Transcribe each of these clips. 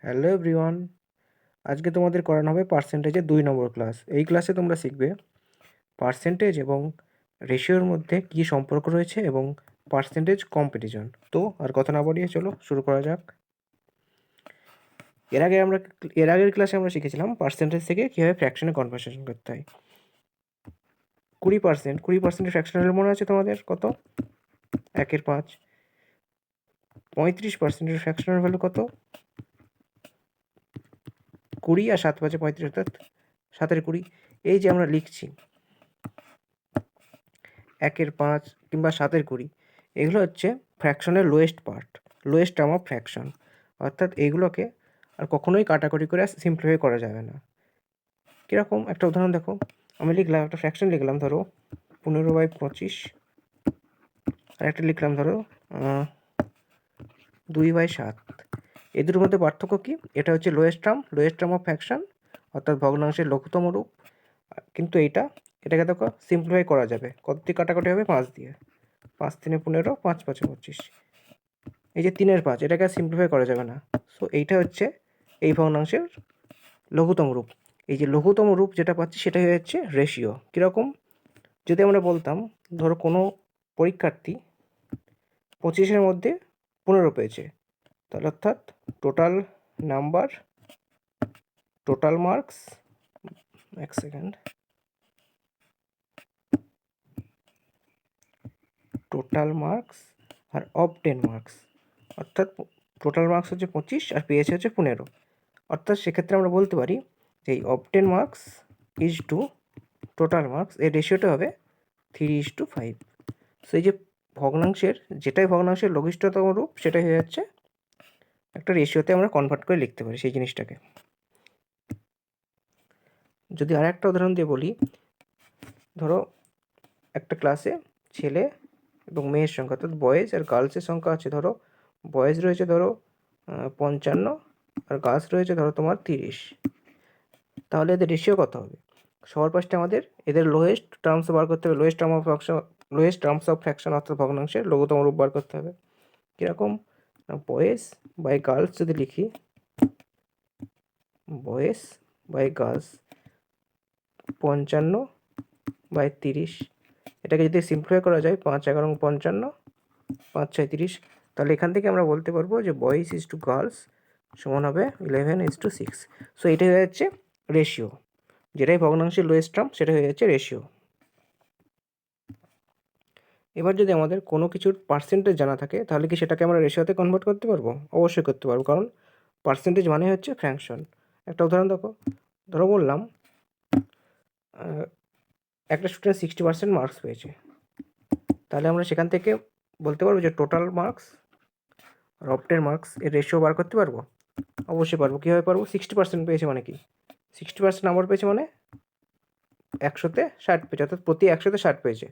Hello everyone, আজকে তোমাদের করানো হবে পার্সেন্টেজের 2 নম্বর ক্লাস। এই ক্লাসে তোমরা শিখবে পার্সেন্টেজ এবং রেশিওর মধ্যে কী সম্পর্ক রয়েছে এবং পার্সেন্টেজ কম্পারিজন। তো আর কথা না বাড়িয়ে চলো শুরু করা যাক। এর আগের ক্লাসে আমরা শিখেছিলাম পার্সেন্টেজ থেকে কীভাবে ফ্র্যাকশনে কনভার্সন করতে হয়। 20% ফ্র্যাকশনাল মনে আছে তোমাদের কত? 1/5। 35%-এর ফ্র্যাকশনাল ভ্যালু কত? 20 আর 7/5 35, অর্থাৎ 7/20। এই যে আমরা লিখছি 1/5 কিংবা 7/20, এগুলো হচ্ছে ফ্র্যাকশনের lowest part, lowest term of fraction. অর্থাৎ এইগুলোকে আর কখনোই কাটাকুটি করে সিম্পলিফাই করা যাবে না। কীরকম একটা উদাহরণ দেখো, আমি লিখলাম একটা ফ্র্যাকশন লিখলাম ধরো 15/25, আর একটা লিখলাম ধরো 2/7। এই দুটোর মধ্যে পার্থক্য কী? এটা হচ্ছে লোয়েস্ট টার্ম অফ ফ্র্যাকশন, অর্থাৎ ভগ্নাংশের লঘুতম রূপ। কিন্তু এটাকে দেখো সিম্পলিফাই করা যাবে। কত দিয়ে কাটাকাটি হবে? 5 দিয়ে। 5 3 15, 5 5 25। এই যে 3/5, এটাকে সিম্পলিফাই করা যাবে না। সো এইটা হচ্ছে এই ভগ্নাংশের লঘুতম রূপ। এই যে লঘুতম রূপ যেটা পাচ্ছি সেটাই হচ্ছে রেশিও। কীরকম? যদি আমরা বলতাম ধরো কোনো পরীক্ষার্থী 25-এর মধ্যে 15 পেয়েছে, তাহলে অর্থাৎ টোটাল মার্কস, এক সেকেন্ড, টোটাল মার্কস আর অবটেন মার্কস, অর্থাৎ টোটাল মার্কস হচ্ছে 25 আর পেয়েছে হচ্ছে 15। অর্থাৎ সেক্ষেত্রে আমরা বলতে পারি যে এই obtain marks is to total marks, এর রেশিওটা হবে 3:5। সেই যে যেটাই ভগ্নাংশের লঘিষ্ঠতম রূপ সেটাই হয়ে যাচ্ছে একটা রেশিওতে আমরা কনভার্ট করে লিখতে পারি সেই জিনিসটাকে। যদি আর একটা উদাহরণ দিয়ে বলি, ধরো একটা ক্লাসে ছেলে এবং মেয়ের সংখ্যা, অর্থাৎ বয়েজ আর গার্লসের সংখ্যা আছে। ধরো বয়েজ রয়েছে ধরো 55 আর গার্লস রয়েছে ধরো তোমার 30। তাহলে এদের রেশিও কত হবে? সবার ফার্স্টে আমাদের এদের লোয়েস্ট টার্মস বার করতে হবে, লোয়েস্ট টার্মস অফ ফ্র্যাকশন অর্থাৎ ভগ্নাংশের লঘুতম রূপ বার করতে হবে। কীরকম? বয়েজ বাই গার্লস যদি লিখি, বয়েজ বাই গার্লস 55/30, এটাকে যদি সিম্পলিফাই করা যায় 5 11 55, 5 6 30, তাহলে এখান থেকে আমরা বলতে পারবো যে বয়েজ ইজ টু গার্লস সমান হবে 11:6। সো এটাই হয়ে যাচ্ছে রেশিও। যেটাই ভগ্নাংশের লোয়েস্ট টার্ম সেটা হয়ে যাচ্ছে রেশিও। এবার যদি আমাদের কোনো কিছুর পার্সেন্টেজ জানা থাকে তাহলে কি সেটাকে আমরা রেশিওতে কনভার্ট করতে পারবো? অবশ্যই করতে পারবো, কারণ পার্সেন্টেজ মানে হচ্ছে ফ্র্যাকশন। একটা উদাহরণ দেখো, ধরো বললাম একটা স্টুডেন্ট 60% মার্কস পেয়েছে, তাহলে আমরা সেখান থেকে বলতে পারবো যে টোটাল মার্কস আর অবটেন মার্কস এর রেশিও বার করতে পারবো? অবশ্যই পারবো। কীভাবে পারবো? 60% পেয়েছে মানে কি? 60% নাম্বার পেয়েছে মানে 100-তে 60 পেয়েছে, অর্থাৎ প্রতি 100-তে 60 পেয়েছে।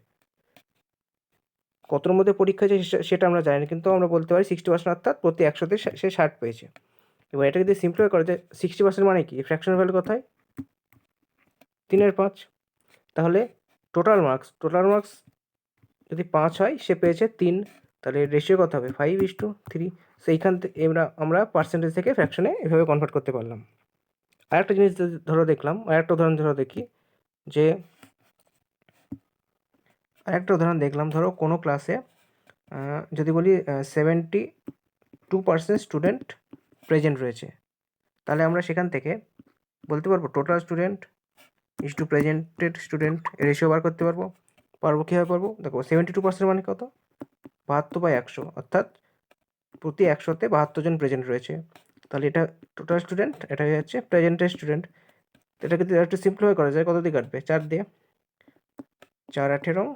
কতর মধ্যে পরীক্ষা আছে সেটা আমরা জানি না, কিন্তু আমরা বলতে পারি 60%, অর্থাৎ প্রতি 100-তে সে 60 পেয়েছে। এবার এটা যদি সিম্পলিফাই করা যায়, 60% মানে কি? ফ্র্যাকশনাল ভ্যালু কোথায়? 3/5। তাহলে টোটাল মার্কস যদি 5 হয়, সে পেয়েছে 3, তাহলে রেশিও কত হবে? 5:3। সেইখান থেকে আমরা পার্সেন্টেজ থেকে ফ্র্যাকশনে এভাবে কনভার্ট করতে পারলাম। আরেকটা জিনিস ধরো দেখলাম, আরেকটা উদাহরণ ধরো দেখি, যে আরেকটা উদাহরণ দেখলাম, ধরো কোনো ক্লাসে যদি বলি 72% স্টুডেন্ট প্রেজেন্ট রয়েছে, তাহলে আমরা সেখান থেকে বলতে পারবো total student is to presented student ratio বার করতে পারবো। কীভাবে পারবো? দেখো 72% মানে কত? 72/100, অর্থাৎ প্রতি 100-তে 72 জন প্রেজেন্ট রয়েছে। তাহলে এটা টোটাল স্টুডেন্ট, এটা হয়ে যাচ্ছে প্রেজেন্টেড স্টুডেন্ট। এটাকে যদি একটু সিম্পলিফাই করা যায়, কত দিয়ে কাটবে? 4 দিয়ে। 4 18,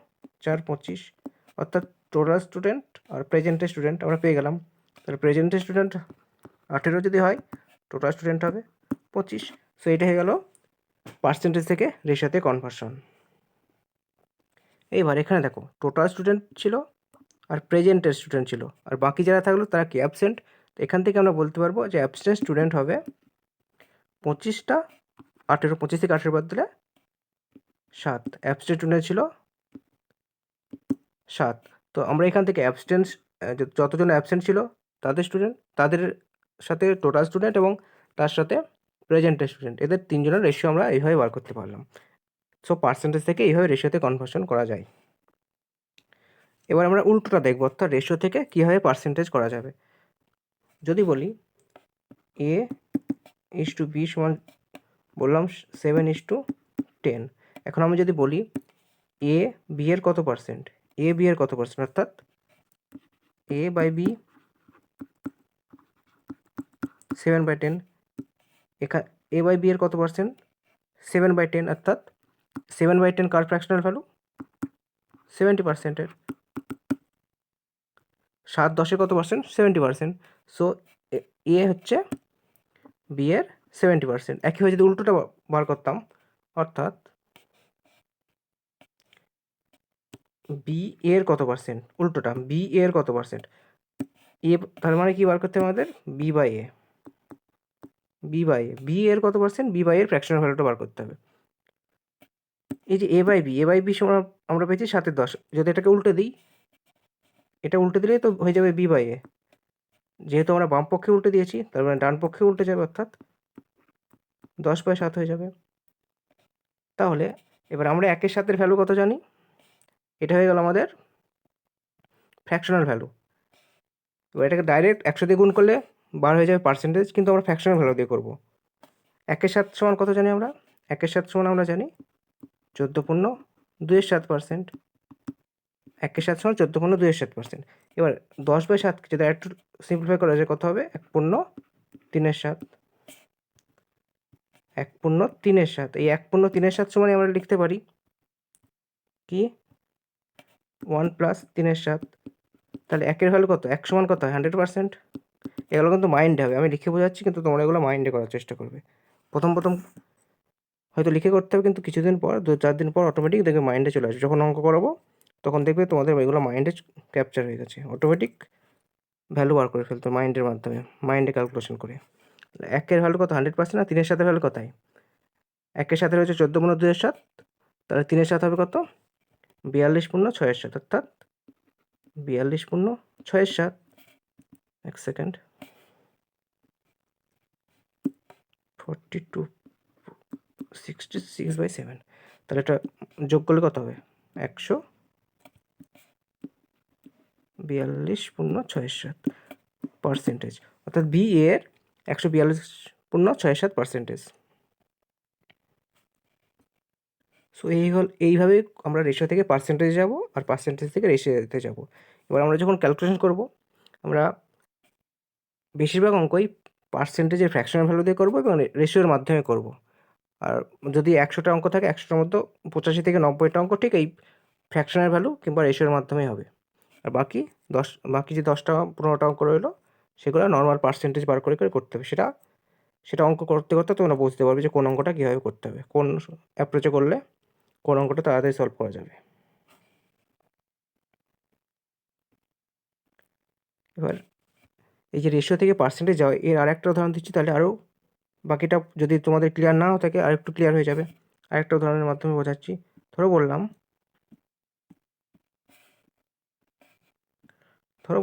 4 25, অর্থাৎ টোটাল স্টুডেন্ট আর প্রেজেন্টেড স্টুডেন্ট আমরা পেয়ে গেলাম। তাহলে প্রেজেন্টেড স্টুডেন্ট 18 যদি হয়, টোটাল স্টুডেন্ট হবে 25। সো এটা হয়ে গেল পার্সেন্টেজ থেকে রেশিওতে কনভার্সন। এইবার এখানে দেখো টোটাল স্টুডেন্ট ছিল আর প্রেজেন্টেড স্টুডেন্ট ছিল, আর বাকি যারা থাকলো তারা কি? অ্যাবসেন্ট। এখান থেকে আমরা বলতে পারবো যে অ্যাবসেন্ট স্টুডেন্ট হবে 25টা, 18, 25 থেকে 18 বাদ দিলে 7। অ্যাবসেন্ট স্টুডেন্ট ছিল 7। তো আমরা এখান থেকে যতজন অ্যাবসেন্ট ছিল তাদের সাথে টোটাল স্টুডেন্ট এবং তার সাথে প্রেজেন্টেড স্টুডেন্ট, এদের তিনজনের রেশিও আমরা এইভাবে বার করতে পারলাম। সো পার্সেন্টেজ থেকে এইভাবে রেশিওতে কনভার্সন করা যায়। এবার আমরা উল্টোটা দেখব, অর্থাৎ রেশিও থেকে কীভাবে পার্সেন্টেজ করা যাবে। যদি বলি এ ইস টু বি সমান বললাম 7:10, এখন আমি যদি বলি এ বি এর কত পার্সেন্ট, এ বি এর কত পার্সেন্ট, অর্থাৎ এ বাই বি 7/10, এখানে এ বাই বি এর কত পার্সেন্ট 7/10, অর্থাৎ 7/10 কার ফ্র্যাকশনাল ভ্যালু 70%, 7/10 কত পার্সেন্ট 70%। সো এ হচ্ছে বি এর 70%। একইভাবে যদি উল্টোটা বার করতাম, অর্থাৎ বি এর কত পার্সেন্ট, উল্টোটা বি এর কত পার্সেন্ট, এ তার মানে কি বার করতে হবে আমাদের বি বাই এ, বি এর কত পার্সেন্ট, বি বাই এর ফ্র্যাকশনাল ভ্যালুটা বার করতে হবে। এই যে এ বাই বি সমান আমরা পেয়েছি 7/10, যদি এটাকে উল্টে দিই, এটা উল্টে দিলেই তো হয়ে যাবে বি বাই এ, যেহেতু আমরা বাম পক্ষে উল্টে দিয়েছি তার মানে ডান পক্ষে উল্টে যাবে, অর্থাৎ 10/7 হয়ে যাবে। তাহলে এবার আমরা 1/7 ভ্যালু কত জানি, এটা হয়ে গেল আমাদের ফ্র্যাকশনাল ভ্যালু। এবার এটাকে ডাইরেক্ট 100 দিয়ে গুণ করলে বার হয়ে যাবে পার্সেন্টেজ, কিন্তু আমরা ফ্র্যাকশনাল ভ্যালু দিয়ে করবো। 1/7 সমান কত জানি আমরা, 1/7 সমান আমরা জানি 14.2%। 1/7 সমান 14.2%। এবার 10/7 যদি একটু সিম্পলিফাই করা যায় কত হবে, 1/3, 1/3। এই 1/3 সমান আমরা লিখতে পারি কি 1 + 3/7। তাহলে 1-এর ভ্যালু কত, 1 সমান কত হয় 100%। এগুলো কিন্তু মাইন্ডে হবে, আমি লিখে বোঝাচ্ছি কিন্তু তোমরা এগুলো মাইন্ডে করার চেষ্টা করবে। প্রথম হয়তো লিখে করতে হবে, কিন্তু কিছুদিন পর 2-4 দিন পর অটোমেটিক দেখবে মাইন্ডে চলে আসবে। যখন অঙ্ক করাবো তখন দেখবে তোমাদের এগুলো মাইন্ডে ক্যাপচার হয়ে গেছে, অটোমেটিক ভ্যালু বার করে ফেলতো মাইন্ডের মাধ্যমে, মাইন্ডে ক্যালকুলেশন করে। 1-এর ভ্যালু কত 100%, আর 3-এর সাথে ভ্যালু কোথায়, 1-এর সাথে রয়েছে 14.2, তাহলে 3-এর সাথে হবে কত 42.6, অর্থাৎ 42.6। এক সেকেন্ড, 4266/7, তাহলে এটা যোগ করলে কত হবে 142.67%, অর্থাৎ বি এর 142.67%। সো এইভাবে আমরা রেশিও থেকে পার্সেন্টেজ যাব, আর পার্সেন্টেজ থেকে রেশিওতে যাব। এবার আমরা যখন ক্যালকুলেশন করব, আমরা বেশিরভাগ অঙ্কই পার্সেন্টেজের ফ্র্যাকশনাল ভ্যালু দিয়ে করবো এবং রেশিওর মাধ্যমে করব। আর যদি 100টা অঙ্ক থাকে 100টার মধ্যে 85 থেকে 90টা অঙ্ক ঠিক এই ফ্র্যাকশনাল ভ্যালু কিংবা রেশিওর মাধ্যমেই হবে। আর বাকি যে 10টা 15টা অঙ্ক রইলো সেগুলো নর্মাল পার্সেন্টেজ বার করে করতে হবে। সেটা অঙ্ক করতে করতে তোমরা বুঝতে পারবে যে কোন অঙ্কটা কীভাবে করতে হবে, কোন অ্যাপ্রোচে করলে কোন অঙ্কটা তাড়াতাড়ি সলভ করা যাবে। এবার এই যে রেশিও থেকে পার্সেন্টেজ যাওয়া, এর আরেকটা উদাহরণ দিচ্ছি, তাহলে আরও বাকিটা যদি তোমাদের ক্লিয়ার নাও থাকে আর একটু ক্লিয়ার হয়ে যাবে। আরেকটা উদাহরণের মাধ্যমে বোঝাচ্ছি। ধরো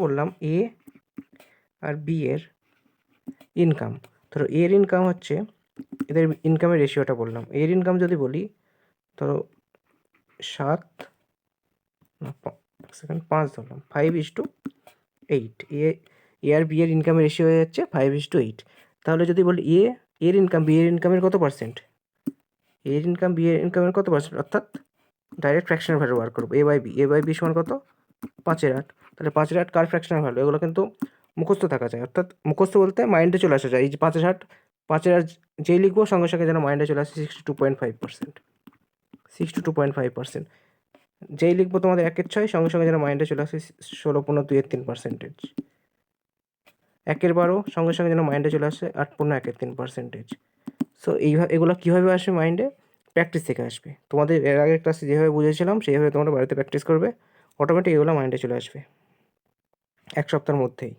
বললাম এ আর বি এর ইনকাম। ধরো এর ইনকাম হচ্ছে, এদের ইনকামের রেশিওটা বললাম, এর ইনকাম যদি বলি ধরো 5 ধরলাম, 5:8। এ আর বি এর ইনকামের রেশিও হয়ে যাচ্ছে 5:8। তাহলে যদি বলি এর ইনকাম বি এর ইনকামের কত পার্সেন্ট, এর ইনকাম বি এর ইনকামের কত পার্সেন্ট, অর্থাৎ ডাইরেক্ট ফ্র্যাকশনাল ভ্যালু বার করবো। এ বাই বি সমান কত 5/8। তাহলে 5/8 কার ফ্র্যাকশনাল ভ্যালু, এগুলো কিন্তু মুখস্থ থাকা যায়, অর্থাৎ মুখস্থ বলতে মাইন্ডে চলে আসা যায়। এই যে 5/8 যেই লিখবো সঙ্গে সঙ্গে যেন মাইন্ডে চলে আসে 62.5%, 62.5%। যেই লিখবো তোমাদের 1/6 সঙ্গে সঙ্গে যেন মাইন্ডে চলে আসে 16.2-3%। 1/12 সঙ্গে সঙ্গে যেন মাইন্ডে চলে আসে 8.1-3%। সো এগুলো কীভাবে আসবে মাইন্ডে, প্র্যাকটিস থেকে আসবে। তোমাদের এর আগের ক্লাসে যেভাবে বুঝেছিলাম সেইভাবে তোমরা বাড়িতে প্র্যাকটিস করবে, অটোমেটিক এগুলো মাইন্ডে চলে আসবে 1 সপ্তাহের মধ্যেই।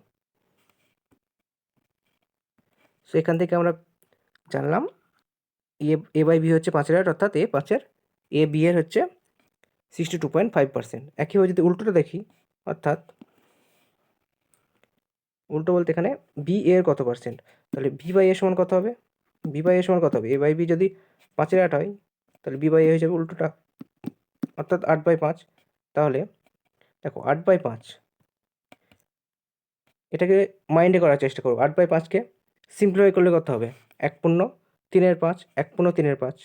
সো এখান থেকে আমরা জানলাম এ বাই বি হচ্ছে 5/8, অর্থাৎ এ বি এর হচ্ছে 62.5%। একইভাবে যদি উল্টোটা দেখি, অর্থাৎ উল্টো বলতে এখানে বি এর কত পার্সেন্ট, তাহলে বি বাই এ সমান কত হবে, বি বাই এ সমান কত হবে, এ বাই বি যদি 5/8 হয় তাহলে বি বাই এ হয়ে যাবে উল্টোটা, অর্থাৎ 8/5। তাহলে দেখো 8/5, এটাকে মাইন্ডে করার চেষ্টা করবো। 8/5কে সিম্পলিফাই করলে কত হবে, 1/3/5, 1/3/5,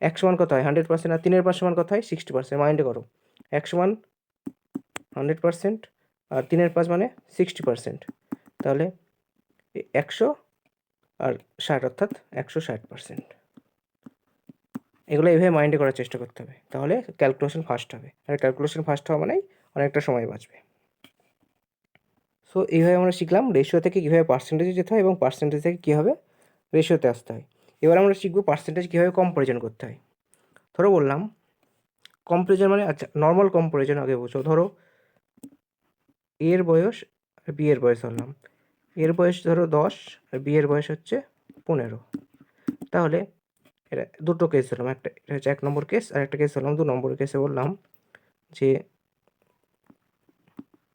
1 সমান কত হয় 100%, আর 3/5 সমান কত হয় 60%। মাইন্ডে করো, 1 সমান 100% আর 3/5 মানে 60%, তাহলে 100 আর 60 অর্থাৎ 160%। এগুলো এইভাবে মাইন্ডে করার চেষ্টা করতে হবে, তাহলে ক্যালকুলেশন ফাস্ট হবে, আর ক্যালকুলেশন ফাস্ট হওয়া মানেই অনেকটা সময় বাঁচবে। সো এইভাবে আমরা শিখলাম রেশিও থেকে কীভাবে পার্সেন্টেজে যেতে হয় এবং পার্সেন্টেজ থেকে কীভাবে রেশিওতে আসতে হয়। এবার আমরা শিখবো পার্সেন্টেজ কীভাবে কম্পারিজন করতে হয়। ধরো বললাম কম্পারিজন মানে, আচ্ছা নর্মাল কম্পারিজন আগে বুঝো। ধরো এর বয়স আর বি এর বয়স ধরলাম, এর বয়স ধরো 10 আর বি এর বয়স হচ্ছে 15। তাহলে এটা দুটো কেস ধরলাম, একটা এটা হচ্ছে 1 নম্বর কেস, আর একটা কেস ধরলাম 2 নম্বর কেসে বললাম যে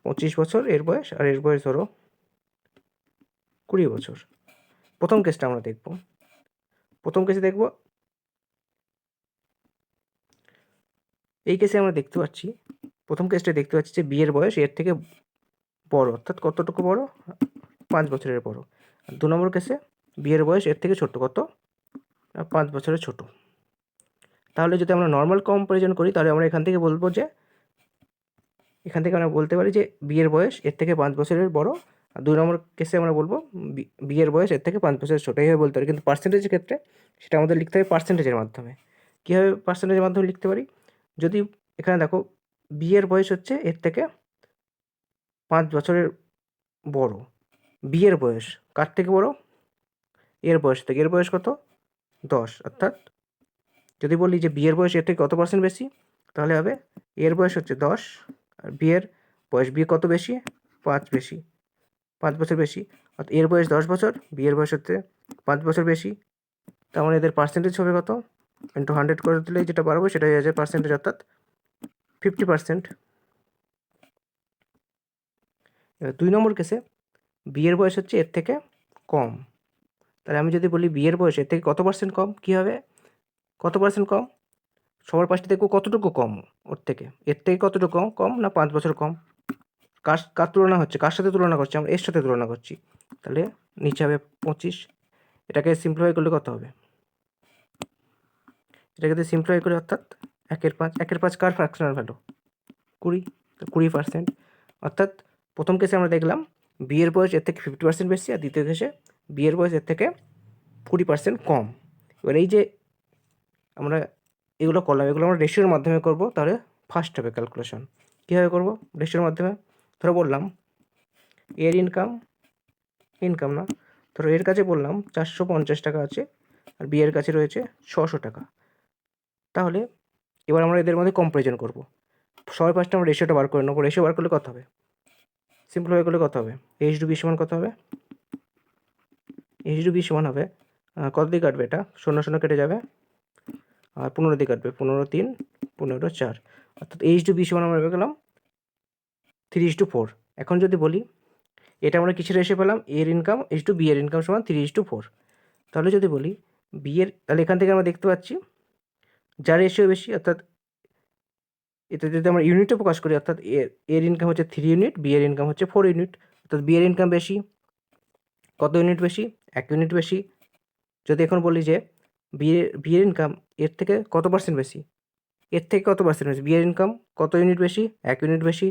25 বছর এর বয়স আর এর বয়স ধরো 20 বছর। প্রথম কেসটা আমরা দেখব। প্রথম কেসে দেখব, এই কেসে আমরা দেখতে পাচ্ছি, প্রথম কেসটা দেখতে পাচ্ছি যে বি এর বয়স এর থেকে বড়, অর্থাৎ কতটুকু বড়, 5 বছরের বড়। আর 2 নম্বর কেসে বি এর বয়স এর থেকে ছোট, কত, 5 বছরের ছোট। তাহলে যদি আমরা নর্মাল কম্পারিজন করি তাহলে আমরা এখান থেকে বলবো যে, এখান থেকে আমরা বলতে পারি যে বি এর বয়স এর থেকে 5 বছরের বড়, আর 2 নম্বর কেসে আমরা বলবো বি এর বয়স এর থেকে 5 বছরের ছোট, এইভাবে বলতে পারি। কিন্তু পার্সেন্টেজের ক্ষেত্রে সেটা আমাদের লিখতে হবে পার্সেন্টেজের মাধ্যমে। কীভাবে পার্সেন্টেজের মাধ্যমে লিখতে পারি, যদি এখানে দেখো বি এর বয়স হচ্ছে এর থেকে 5 বছরের বড়, বি এর বয়স কার থেকে বড়, এর বয়স থেকে, এর বয়স কত 10, অর্থাৎ যদি বলি যে বি এর বয়স এর থেকে কত পার্সেন্ট বেশি, তাহলে হবে এর বয়স হচ্ছে 10 আর বি এর বয়স, বি কত বেশি 5 বেশি, 5 বছর বেশি, অর্থাৎ এর বয়স 10 বছর, বি এর বয়স হচ্ছে 5 বছর বেশি। তার মানে এদের পার্সেন্টেজ হবে কত, ইন্টু 100 করে দিলে যেটা পারবো সেটা হয়ে যাবে পার্সেন্টেজ, অর্থাৎ 50%। এবার 2 নম্বর কেসে বি এর বয়স হচ্ছে এর থেকে কম, তাহলে আমি যদি বলি বি এর বয়স এর থেকে কত পার্সেন্ট কম, কী হবে, কত পার্সেন্ট কম, সবার পাশে দেখবো কতটুকু কম ওর থেকে, এর থেকে কতটুকু কম, কম না 5 বছর কম। কার তুলনা হচ্ছে, কার সাথে তুলনা করছি আমরা, এর সাথে তুলনা করছি, তাহলে নিচে হবে 25। এটাকে সিম্পলিফাই করলে কত হবে, এটাকে যদি সিম্পলিফাই করি অর্থাৎ 1/5, 1/5 কার ফ্র্যাকশনাল ভ্যালু 20, তো 20%। অর্থাৎ প্রথম কেসে আমরা দেখলাম বি এর বয়স এর থেকে 50% বেশি, আর দ্বিতীয় কেসে বি এর বয়স এর থেকে 20% কম। এবার এই যে আমরা এগুলো করলাম, এগুলো আমরা রেশিওর মাধ্যমে করব, তাহলে ফার্স্ট হবে ক্যালকুলেশন। কীভাবে করব, রেশিওর মাধ্যমে। ধরো বললাম এর ইনকাম না, ধরো এর কাছে বললাম 450 টাকা আছে আর বি এর কাছে রয়েছে 600 টাকা। তাহলে এবার আমরা এদের মধ্যে কম্পারিজন করব। সবার ফার্স্টে আমরা রেশিওটা বার করে নেবো। রেশিও বার করলে কত হবে, সিম্পলিফাই করলে কত হবে, এইচ টু বি সমান কত হবে, এইচ টু বি সমান হবে, কত দিয়ে কাটবে এটা, 0 0 কেটে যাবে, আর 15 দিয়ে কাটবে, 15 3 15 4, অর্থাৎ এইচ টু বি সমান আমরা পেলাম 3:4। এখন যদি বলি এটা আমরা কিসের রেশিও পেলাম, এর ইনকাম এইচ টু বি এর ইনকাম সমান 3:4। তাহলে যদি বলি বি এর, তাহলে এখান থেকে আমরা দেখতে পাচ্ছি যার রেশিও বেশি, অর্থাৎ এটা যদি আমরা ইউনিটে প্রকাশ করি, অর্থাৎ এর ইনকাম হচ্ছে 3 ইউনিট, বি এর ইনকাম হচ্ছে 4 ইউনিট, অর্থাৎ বি এর ইনকাম বেশি, কত ইউনিট বেশি, 1 ইউনিট বেশি। যদি এখন বলি যে বি এর ইনকাম এর থেকে কত পার্সেন্ট বেশি, এর থেকে কত পার্সেন্ট বেশি, বি এর ইনকাম কত ইউনিট বেশি, 1 ইউনিট বেশি,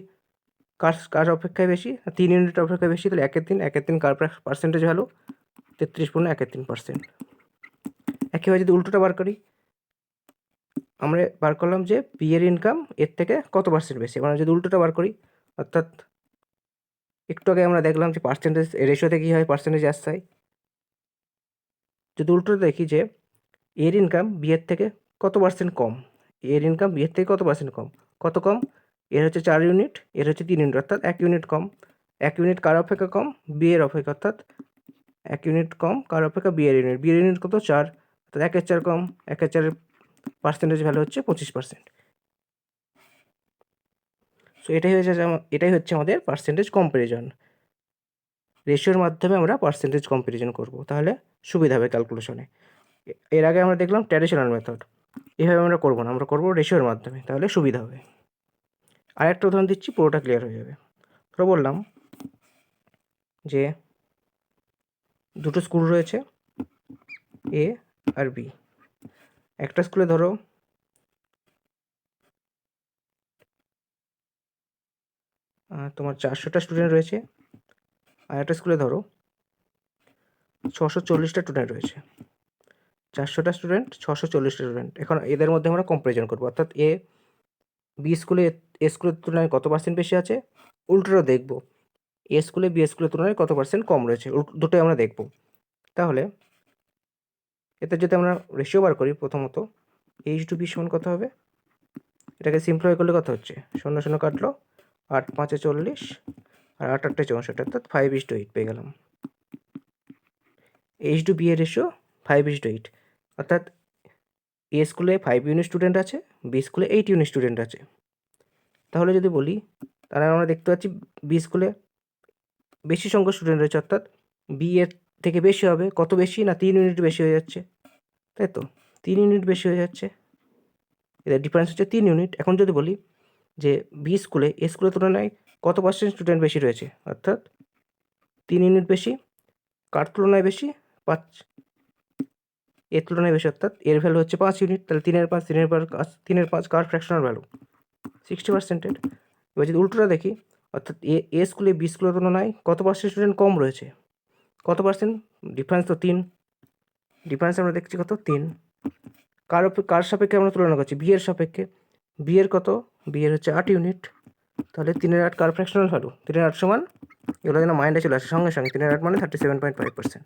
কার অপেক্ষায় বেশি, 3 ইউনিট অপেক্ষায় বেশি, তাহলে 1/3 কার পার্সেন্টেজ ভ্যালু 33.13%। একইভাবে যদি উল্টোটা বার করি, আমরা বার করলাম যে বি এর ইনকাম এর থেকে কত পার্সেন্ট বেশি, আমরা যদি উল্টোটা বার করি, অর্থাৎ একটু আগে আমরা দেখলাম যে পার্সেন্টেজ রেশিওতে কী হয়, পার্সেন্টেজ আসতে হয়। যদি উল্টোটা দেখি যে এর ইনকাম বি এর থেকে কত পার্সেন্ট কম, এর ইনকাম বি এর থেকে কত পার্সেন্ট কম, কত কম, এর হচ্ছে 4 ইউনিট, এর হচ্ছে 3 ইউনিট, অর্থাৎ 1 ইউনিট কম। 1 ইউনিট কার অপেক্ষা কম, বি এর অপেক্ষা, অর্থাৎ 1 ইউনিট কম কার অপেক্ষা, বি এর ইউনিট, বি এর ইউনিট কত 4, অর্থাৎ 1/4 কম, 1/4 পার্সেন্টেজ ভ্যালু হচ্ছে 25%। সো এটাই হচ্ছে আমাদের পার্সেন্টেজ কম্পারিজন। রেশিওর মাধ্যমে আমরা পার্সেন্টেজ কম্প্যারিজন করব, তাহলে সুবিধা হবে ক্যালকুলেশনে। এর আগে আমরা দেখলাম ট্র্যাডিশনাল মেথড, এভাবে আমরা করবো না, আমরা করবো রেশিওর মাধ্যমে, তাহলে সুবিধা হবে। আর একটা উদাহরণ দিচ্ছি, পুরোটা ক্লিয়ার হয়ে যাবে। তো বললাম যে দুটো স্কুল রয়েছে, এ আর বি। একটা স্কুলে ধরো তোমার 400টা স্টুডেন্ট রয়েছে, আর একটা স্কুলে ধরো 640টা স্টুডেন্ট রয়েছে। 400টা স্টুডেন্ট, 640টা স্টুডেন্ট। এখন এদের মধ্যে আমরা কম্পারিজন করবো, অর্থাৎ বি স্কুলে এ স্কুলের তুলনায় কত পার্সেন্ট বেশি আছে, উল্টোটা দেখব, এ স্কুলে বি স্কুলের তুলনায় কত পার্সেন্ট কম রয়েছে, দুটোই আমরা দেখব। তাহলে এতে যদি আমরা রেশিও বার করি, প্রথমত H/B সমান কত হবে, এটাকে সিম্পলিফাই করলে কত হচ্ছে, 0 0 কাটলো, 8 5 40 আর 8 8 64, অর্থাৎ 5:8 পেয়ে গেলাম। H/B এর রেশিও 5:8, অর্থাৎ এ স্কুলে 5 ইউনিট স্টুডেন্ট আছে, বি স্কুলে 8 ইউনিট স্টুডেন্ট আছে। তাহলে যদি বলি, তাহলে আমরা দেখতে পাচ্ছি বি স্কুলে বেশি সংখ্যক স্টুডেন্ট রয়েছে, অর্থাৎ বি এর থেকে বেশি হবে, কত বেশি না 3 ইউনিট বেশি হয়ে যাচ্ছে, তাই তো 3 ইউনিট বেশি হয়ে যাচ্ছে, এদের ডিফারেন্স হচ্ছে 3 ইউনিট। এখন যদি বলি যে বি স্কুলে এ স্কুলের তুলনায় কত পার্সেন্ট স্টুডেন্ট বেশি রয়েছে, অর্থাৎ 3 ইউনিট বেশি, কার তুলনায় বেশি, 5 এর তুলনায় বেশি, অর্থাৎ এর ভ্যালু হচ্ছে 5 ইউনিট, তাহলে 3 এর 5 কার ফ্র্যাকশনাল ভ্যালু 60%। এবার যদি উল্টোটা দেখি, অর্থাৎ এ স্কুলে বি স্কুলের তুলনায় কত পার্সেন্ট স্টুডেন্ট কম রয়েছে, কত পার্সেন্ট, ডিফারেন্স তো 3, ডিফারেন্স আমরা দেখছি কত 3, কার সাপেক্ষে আমরা তুলনা করছি, বি এর সাপেক্ষে, বি এর কত, বি এর হচ্ছে 8 ইউনিট, তাহলে 3 এর 8 কার ফ্র্যাকশনাল ভ্যালু, 3 এর 8 সমান, এগুলো যেন মাইন্ডে চলে আসে সঙ্গে সঙ্গে, 3 এর 8 মানে 37.5%।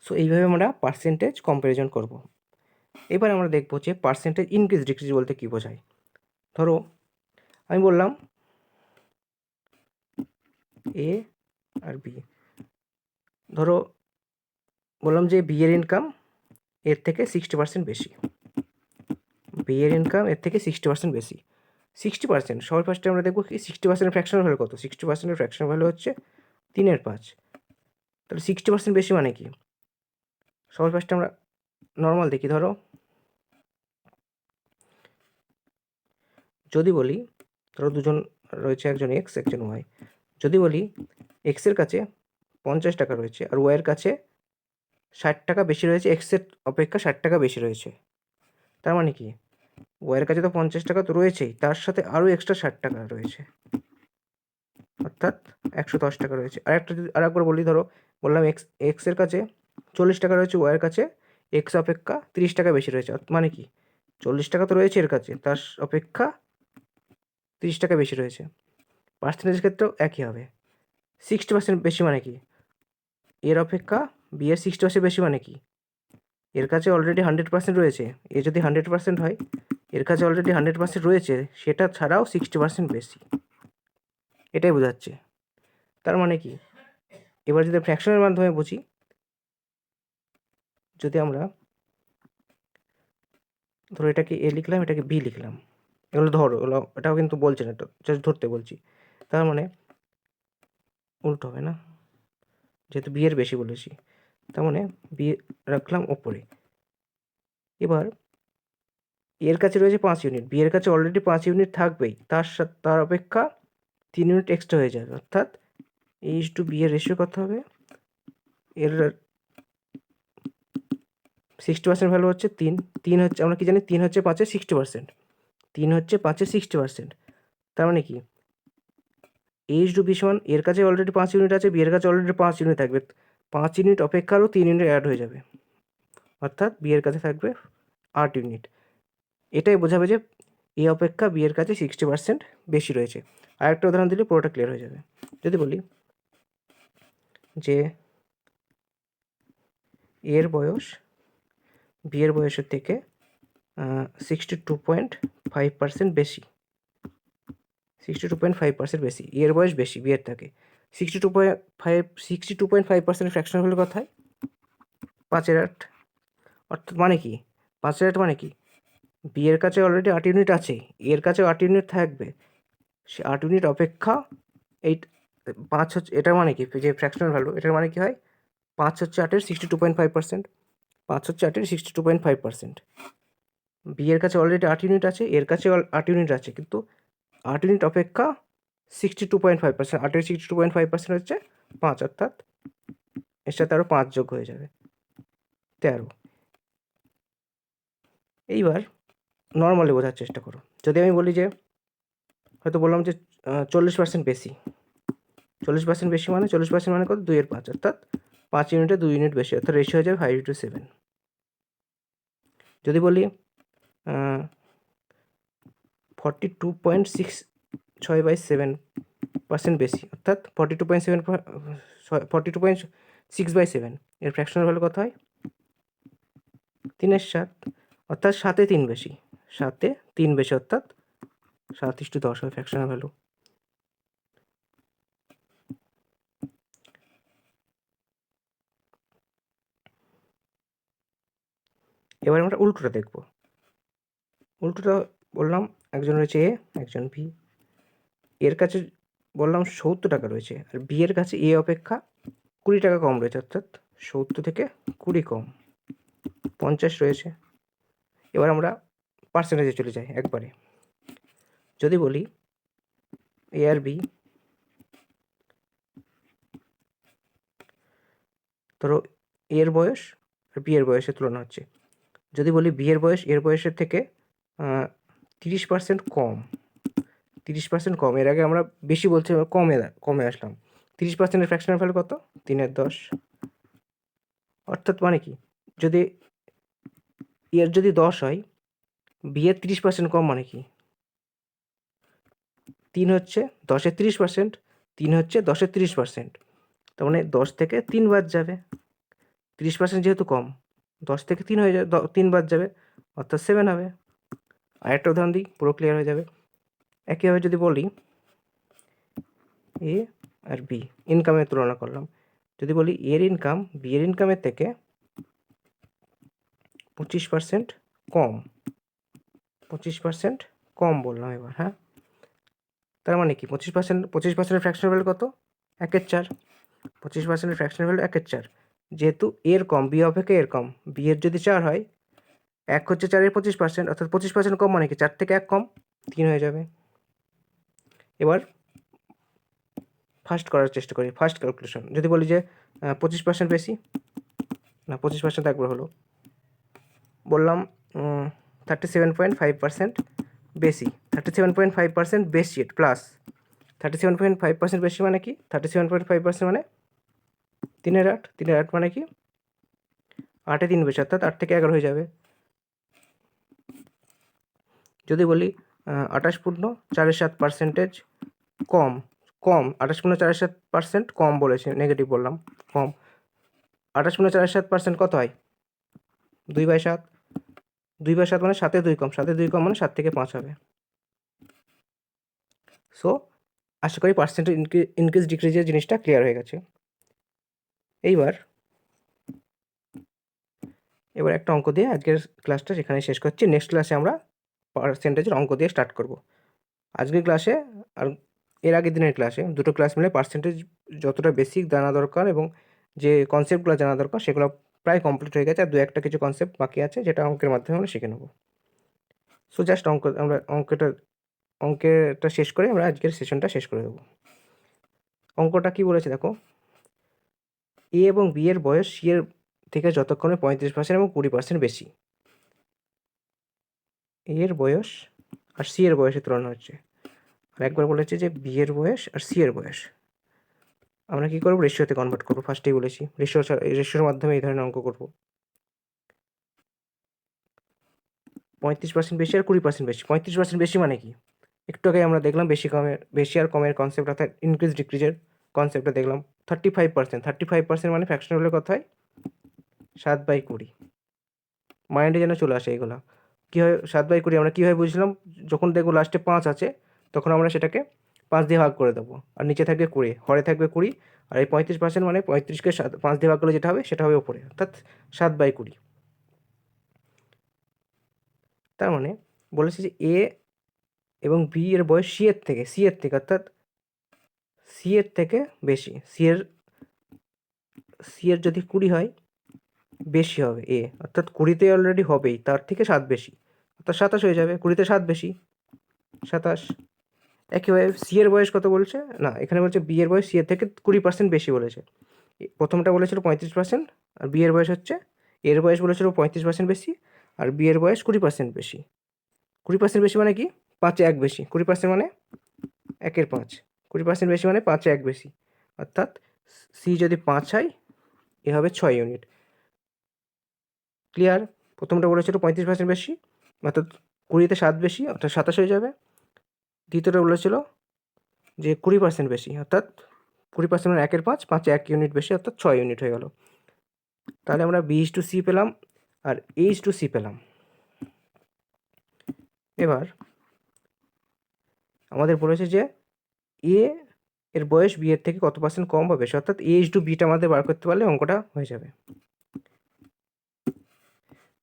সো এইভাবে আমরা পার্সেন্টেজ কম্প্যারিজন করব। এবার আমরা দেখব যে পার্সেন্টেজ ইনক্রিজ ডিক্রিজ বলতে কী বোঝায়। ধরো আমি বললাম এ আর বি, ধরো বললাম যে বি এর ইনকাম এর থেকে 60% বেশি, বি এর ইনকাম এর থেকে 60% বেশি। 60%, সবার ফার্স্টে আমরা দেখবো কি 60%-এর ফ্র্যাকশনাল ভ্যালু কত, 60%-এর ফ্র্যাকশনাল ভ্যালু হচ্ছে 3 এর 5, তাহলে 60% বেশি মানে কি, সবার ফার্স্টে আমরা নর্মাল দেখি। ধরো যদি বলি, ধরো দুজন রয়েছে, একজন এক্স একজন ওয়াই, যদি বলি এক্সের কাছে 50 টাকা রয়েছে আর ওয়াইয়ের কাছে 60 টাকা বেশি রয়েছে, এক্সের অপেক্ষা 60 টাকা বেশি রয়েছে, তার মানে কি ওয়াইয়ের কাছে তো 50 টাকা তো রয়েছেই, তার সাথে আরও এক্সট্রা 60 টাকা রয়েছে, অর্থাৎ 110 টাকা রয়েছে। আর একবার বলি, ধরো বললাম এক্সের কাছে 40 টাকা রয়েছে, ওয়াইয়ের কাছে এক্স অপেক্ষা 30 টাকা বেশি রয়েছে, মানে কি 40 টাকা তো রয়েছে এর কাছে, তার অপেক্ষা 30 টাকা বেশি রয়েছে। পার্সেন্টেজের ক্ষেত্রেও একই হবে, 60% বেশি মানে কি, এর অপেক্ষা বি এর 60% বেশি মানে কি, এর কাছে অলরেডি 100% রয়েছে, এ যদি 100% হয়, এর কাছে অলরেডি 100% রয়েছে, সেটা ছাড়াও 60% বেশি, এটাই বোঝাচ্ছে। তার মানে কি, এবার যদি ফ্র্যাকশনের মাধ্যমে বুঝি, যদি আমরা ধরো এটাকে এ লিখলাম, এটাকে বি লিখলাম, এগুলো ধরো, এটাও কিন্তু বলছে না, এটা জাস্ট ধরতে বলছি, তার মানে উল্টো হবে না, যেহেতু বি এর বেশি বলেছি, তার মানে বি রাখলাম ওপরে। এবার এর কাছে রয়েছে 5 ইউনিট, বি এর কাছে অলরেডি 5 ইউনিট থাকবেই, তার অপেক্ষা 3 ইউনিট এক্সট্রা হয়ে যাবে, অর্থাৎ H/B এর রেশিও কত হবে, এর 60% ভ্যালু হচ্ছে 3 হচ্ছে, আমরা কি জানি 3 হচ্ছে 5-এর 60%, 3 হচ্ছে 5-এর 60%, তার মানে কি H/B সমান, এর কাছে অলরেডি 5 ইউনিট আছে, বি এর কাছে অলরেডি 5 ইউনিট থাকবে, 5 ইউনিট অপেক্ষা আরও 3 ইউনিট অ্যাড হয়ে যাবে, অর্থাৎ বি এর কাছে থাকবে 8 ইউনিট। এটাই বোঝাবে যে এ অপেক্ষা বি এর কাছে 60% বেশি রয়েছে। আর একটা উদাহরণ দিলে পুরোটা ক্লিয়ার হয়ে যাবে। যদি বলি যে এর বয়স বি এর বয়সের থেকে 62.5% বেশি, 62.5% বেশি, এর বয়স বেশি বি এর থেকে, 62.5% ফ্র্যাকশন হলো কথায় 5-এর 8, অর্থাৎ মানে কি 5-এর 8 মানে কি, বি এর কাছে অলরেডি 8 ইউনিট আছে, এর কাছেও 8 ইউনিট থাকবে, সে 8 ইউনিট অপেক্ষা এই 5 হচ্ছে, এটার মানে কি, যে ফ্র্যাকশনাল ভ্যালু, এটার মানে কি হয়, 5 হচ্ছে 8-এর 62.5%, 5 হচ্ছে 8-এর 62.5%। বি এর কাছে অলরেডি 8 ইউনিট আছে, এর কাছে 8 ইউনিট আছে, কিন্তু 8 ইউনিট অপেক্ষা 62.5%, 8-এর 62.5% হচ্ছে 5, অর্থাৎ এর সাথে আরও 5 যোগ হয়ে যাবে, 13। এইবার নর্মালি বোঝার চেষ্টা করো। যদি আমি বলি যে, হয়তো বললাম যে 40% বেশি, 40% বেশি মানে 40% মানে কত, 2-এর 5, অর্থাৎ 5 ইউনিটে 2 ইউনিট বেশি, অর্থাৎ রেশিও হয়ে যাবে 5:7। যদি বলি 42.67% বেশি, অর্থাৎ 42.6/7, এর ফ্র্যাকশনাল ভ্যালু কত হয়, 3/7, অর্থাৎ 7-এ 3 বেশি, 7-এ 3 বেশি, অর্থাৎ 7:10 হয় ফ্র্যাকশনাল ভ্যালু। এবার আমরা উল্টোটা দেখব। উল্টোটা বললাম, একজন রয়েছে এ, একজন বি, এর কাছে বললাম 70 টাকা রয়েছে, আর বি এর কাছে এ অপেক্ষা 20 টাকা কম রয়েছে, অর্থাৎ 70 থেকে 20 কম, 50 রয়েছে। এবার আমরা পার্সেন্টেজে চলে যাই একবারে। যদি বলি এ আর বি, ধরো এর বয়স আর বি এর বয়সের তুলনা হচ্ছে। যদি বলি বি এর বয়স এর বয়সের থেকে 30% কম, 30% কম, এর আগে আমরা বেশি বলছি, কমে আসলাম। 30%-এর ফ্র্যাকশনাল ভ্যালু কত, 3/10, অর্থাৎ মানে কি, যদি এর যদি 10 হয়, বি এর 30% কম মানে কি, 3 হচ্ছে 10-এর 30%, 3 হচ্ছে 10-এর 30%, তার মানে 10 থেকে 3 বাদ যাবে, 30% যেহেতু কম, 10 থেকে 3 হয়ে যাবে, 3 বাদ যাবে, অর্থাৎ 7 হবে। আরেকটা উদাহরণ দিই, পুরো ক্লিয়ার হয়ে যাবে। একইভাবে যদি বলি এ আর বি ইনকামের তুলনা করলাম, যদি বলি এর ইনকাম বি এর ইনকামের থেকে 25% কম, 25% কম বললাম এবার, হ্যাঁ, তার মানে কি 25%-এর ফ্র্যাকশনাল ভ্যালু কত, 1/4, 25%-এর ফ্র্যাকশনাল ভ্যালু 1/4, যেহেতু এর কম, বি অপেক্ষা এর কম, বি এর যদি 4 হয়, 1 হচ্ছে 4-এর 25%, অর্থাৎ 25% কম মানে কি, 4 থেকে 1 কম, 3 হয়ে যাবে। এবার ফার্স্ট করার চেষ্টা করি, ফার্স্ট ক্যালকুলেশন। যদি বলি যে 25% বেশি, না 25% একবার হলো, বললাম 37.5% বেশি, 37.5% বেশি প্লাস 37.5% বেশি মানে কি, 37.5% মানে 3/8, 3/8 মানে কি 8-এ 3 বেশি, অর্থাৎ 8 থেকে 11 হয়ে যাবে। যদি বলি 28.47% কম, 28.47% কম বলেছে, নেগেটিভ বললাম, কম, 28.47% কত হয়, 2/7, 2/7 মানে 7-এ 2 কম, 7-এ 2 কম মানে 7 থেকে 5 হবে। সো আশা করি পার্সেন্টেজ ইনক্রিজ ডিক্রিজের জিনিসটা ক্লিয়ার হয়ে গেছে। এবার একটা অঙ্ক দিয়ে আজকের ক্লাসটা সেখানে শেষ করছি। নেক্সট ক্লাসে আমরা পার্সেন্টেজের অঙ্ক দিয়ে স্টার্ট করব। আজকের ক্লাসে আর এর আগের দিনের ক্লাসে, দুটো ক্লাস মিলে পার্সেন্টেজ যতটা বেসিক জানা দরকার এবং যে কনসেপ্টগুলো জানা দরকার সেগুলো প্রায় কমপ্লিট হয়ে গেছে, আর 2-একটা কিছু কনসেপ্ট বাকি আছে যেটা অঙ্কের মাধ্যমে আমরা শিখে নেব। সো জাস্ট আমরা অঙ্কেটা শেষ করে আমরা আজকের সেশনটা শেষ করে দেবো। অঙ্কটা কি বলেছে দেখো, এ এবং বি এর বয়স সি এর থেকে যতক্ষণে 35% এবং 20% বেশি। এ এর বয়স আর সি এর বয়সের তুলনা হচ্ছে। আর একবার বলেছে যে বি এর বয়স আর সি এর বয়স আমরা কী করবো, রেশিওতে কনভার্ট করবো, ফার্স্টেই বলেছি রেশিওর মাধ্যমে এই ধরনের অঙ্ক করবো। 35% বেশি আর 20% বেশি, 35% বেশি মানে কি, একটু আগে আমরা দেখলাম বেশি আর কমের কনসেপ্ট, অর্থাৎ ইনক্রিজ ডিক্রিজের কনসেপ্টটা দেখলাম। 35% মানে ফ্র্যাকশনাল হলে কত হয়, 7/20, মাইন্ডে যেন চলে আসে এগুলো। কী হয় 7/20 আমরা কীভাবে বুঝলাম, যখন দেখবো লাস্টে 5 আছে তখন আমরা সেটাকে 5 দিয়ে ভাগ করে দেবো, আর নিচে থাকবে 20, হরে থাকবে 20, আর এই 35% মানে 35কে 5 দিয়ে ভাগ করলে যেটা হবে সেটা হবে ওপরে, অর্থাৎ 7/20। তার মানে বলেছে যে এ এবং বি এর বয়স সি এর থেকে, অর্থাৎ সি এর থেকে বেশি, সি এর যদি 20 হয় বেশি হবে এ, অর্থাৎ 20তে অলরেডি হবেই, তার থেকে 7 বেশি, অর্থাৎ 27 হয়ে যাবে। 20তে 7 বেশি 27। একইভাবে সি এর বয়স কত বলছে না, এখানে বলছে বি এর বয়স সি এর থেকে 20% বেশি বলেছে। প্রথমটা বলেছিল 35%, আর বি এর বয়স হচ্ছে, এর বয়স বলেছিল 35% বেশি, আর বি এর বয়স 20% বেশি। 20% বেশি মানে কি, 5-এ 1 বেশি। 20% মানে 1-এর 5, 20% বেশি মানে 5-এ 1 বেশি, অর্থাৎ সি যদি 5 হয় এ হবে 6 ইউনিট। ক্লিয়ার? প্রথমটা বলেছিল 35% বেশি, অর্থাৎ 20তে 7 বেশি, অর্থাৎ 27 হয়ে যাবে। দ্বিতীয়টা বলেছিল যে 20% বেশি, অর্থাৎ 20% মানে 1-এর 5, 5-এ 1 ইউনিট বেশি, অর্থাৎ 6 ইউনিট হয়ে গেল। তাহলে আমরা B/C পেলাম আর H/C পেলাম। এবার আমাদের বলেছে যে এ এর বয়স বি এর থেকে কত পার্সেন্ট কম বা বেশি, অর্থাৎ H/Bটা আমাদের বার করতে পারলে অঙ্কটা হয়ে যাবে।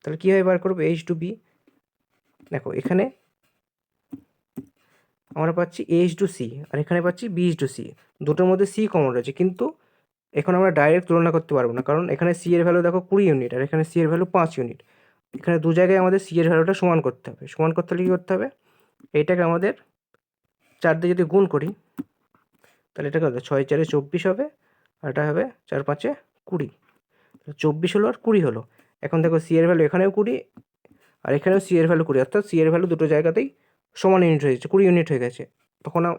তাহলে কীভাবে বার করবো H/B? দেখো এখানে আমরা পাচ্ছি H/C আর এখানে পাচ্ছি B/C, দুটোর মধ্যে C কমন রয়েছে, কিন্তু এখন আমরা ডাইরেক্ট তুলনা করতে পারবো না, কারণ এখানে C এর ভ্যালু দেখো 20 ইউনিট আর এখানে C এর ভ্যালু 5 ইউনিট। এখানে দু জায়গায় আমাদের C এর ভ্যালুটা সমান করতে হবে। সমান করতে হলে কী করতে হবে, এইটাকে আমাদের 4 দিয়ে যদি গুণ করি তাহলে এটা কত, 6-4-এ 24 হবে, আর এটা হবে 4-5-এ 20। 24 হলো আর 20 হলো। এখন দেখো সি এর ভ্যালু এখানেও 20 আর এখানেও সি এর ভ্যালু 20, অর্থাৎ সি এর ভ্যালু দুটো জায়গাতেই সমান ইউনিট হয়ে গেছে, 20 ইউনিট হয়ে গেছে।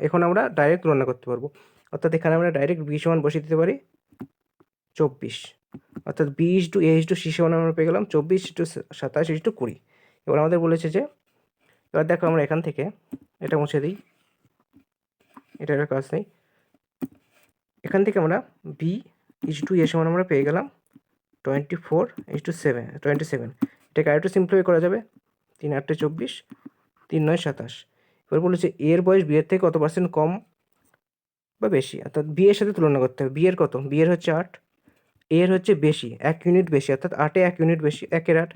এখন আমরা ডাইরেক্ট তুলনা করতে পারবো, অর্থাৎ এখানে আমরা ডাইরেক্ট বি সমান বসিয়ে দিতে পারি 24, অর্থাৎ B/A/C সমান আমরা পেয়ে গেলাম 24/27/20। এবার আমাদের বলেছে যে, এবার দেখো আমরা এখান থেকে এটা মুছে দিই, এটা একটা কাজ নেই। এখান থেকে আমরা B/A সমান আমরা পেয়ে গেলাম 24/27। এটাকে আরেকটু সিম্পলিফাই করা যাবে, 3-8 24, 3-9 27। এবার বলেছে এর বয়স বি এর থেকে কত পার্সেন্ট কম বা বেশি, অর্থাৎ বি এর সাথে তুলনা করতে হবে। বি এর কত, বি এর হচ্ছে 8, এর হচ্ছে বেশি 1 ইউনিট বেশি, অর্থাৎ 8-এ 1 ইউনিট বেশি। 1-এর 8,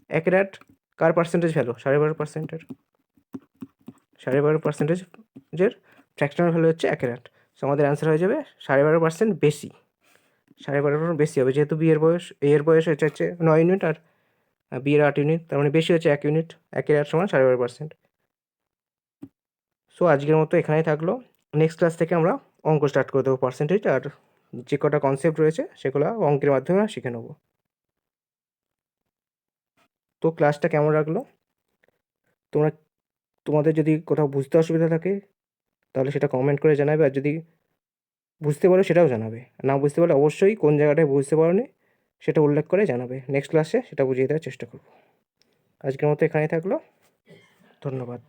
1-এর 8 কার পার্সেন্টেজ ভ্যালু, 12.5%, 12.5%-এর ফ্র্যাকশনাল ভ্যালু হচ্ছে 1-এর 8। সো আমাদের অ্যান্সার হয়ে যাবে 12.5% বেশি, 12.5% বেশি হবে, যেহেতু বি এর বয়স, এ এর বয়স হচ্ছে 9 ইউনিট আর বি এর 8 ইউনিট, তার মানে বেশি হচ্ছে 1 ইউনিট। 1-এর 8 সমান 12.5%। সো আজকের মতো এখানেই থাকলো। নেক্সট ক্লাস থেকে আমরা অঙ্ক স্টার্ট করে দেবো পার্সেন্টেজ, আর যে কটা কনসেপ্ট রয়েছে সেগুলো অঙ্কের মাধ্যমে শিখে নেব। তো ক্লাসটা কেমন লাগলো, তোমাদের যদি কোথাও বুঝতে অসুবিধা থাকে তাহলে সেটা কমেন্ট করে জানাবে, আর যদি বুঝতে পারো সেটাও জানাবে। না বুঝতে পারলে অবশ্যই কোন জায়গাটায় বুঝতে পারোনি সেটা উল্লেখ করে জানাবে, নেক্সট ক্লাসে সেটা বুঝিয়ে দেওয়ার চেষ্টা করব। আজকের মতো এখানেই থাকলো, ধন্যবাদ।